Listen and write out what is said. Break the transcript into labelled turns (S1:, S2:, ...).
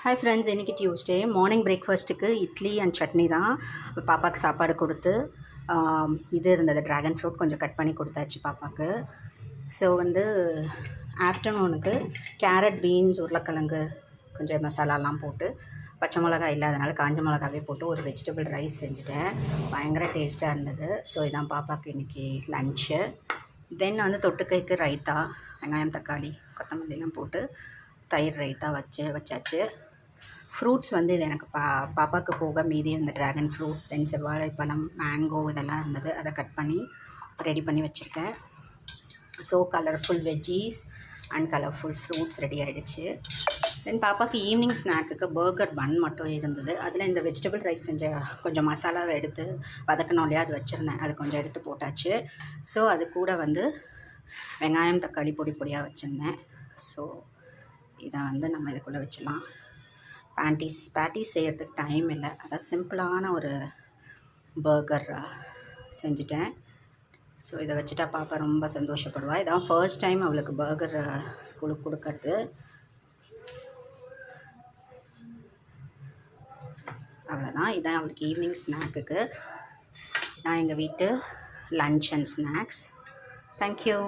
S1: Hi friends, இன்றைக்கி Tuesday morning பிரேக்ஃபாஸ்ட்டுக்கு idli and chutney தான். பாப்பாவுக்கு சாப்பாடு கொடுத்து இது இருந்தது, ட்ராகன் ஃப்ரூட் கொஞ்சம் கட் பண்ணி கொடுத்தாச்சு பாப்பாவுக்கு. ஸோ ஆஃப்டர்நூனுக்கு கேரட், பீன்ஸ், உருளைக்கிழங்கு கொஞ்சம் மசாலாலாம் போட்டு, பச்சை மிளகாய் இல்லாதனால காஞ்ச மிளகாவே போட்டு ஒரு வெஜிடபிள் ரைஸ் செஞ்சுட்டேன். பயங்கர டேஸ்ட்டாக இருந்தது. ஸோ இதான் பாப்பாவுக்கு இன்றைக்கி லன்ச்சு. தென் தொட்டுக்கைக்கு ரைத்தா, வெங்காயம், தக்காளி, கொத்தமல்லிலாம் போட்டு தயிர் ரைத்தா வச்சாச்சு. ஃப்ரூட்ஸ் இது எனக்கு பாப்பாவுக்கு போக மீதி இருந்த ட்ராகன் ஃப்ரூட், தென் செவ்வாழைப்பழம், மேங்கோ இதெல்லாம் இருந்தது. அதை கட் பண்ணி ரெடி பண்ணி வச்சுருக்கேன். So colourful veggies and colourful fruits ready ஆகிடுச்சு. தென் பாப்பாவுக்கு ஈவினிங் ஸ்நாக்குக்கு பர்கர் பன் மட்டும் இருந்தது. அதில் இந்த வெஜிடபிள் ரைஸ் செஞ்ச கொஞ்சம் மசாலாவை எடுத்து வதக்கணும் இல்லையா, அது வச்சுருந்தேன். அது கொஞ்சம் எடுத்து போட்டாச்சு. ஸோ அது கூட வெங்காயம், தக்காளி பொடி பொடியாக வச்சுருந்தேன். ஸோ இதை நம்ம இதுக்குள்ளே வச்சிடலாம். பேட்டிஸ் செய்கிறதுக்கு டைம் இல்லை, அதான் சிம்பிளான ஒரு பர்கர் செஞ்சுட்டேன். ஸோ இதை வச்சுட்டா பாப்பா ரொம்ப சந்தோஷப்படுவாள். இதான் ஃபர்ஸ்ட் டைம் அவளுக்கு பர்கர் ஸ்கூலுக்கு கொடுக்கறது. அவ்வளோதான். இதான் அவளுக்கு ஈவினிங் ஸ்நாக்குக்கு. இதான் எங்கள் வீட்டு லன்ச் அண்ட் ஸ்நாக்ஸ். தேங்க்யூ.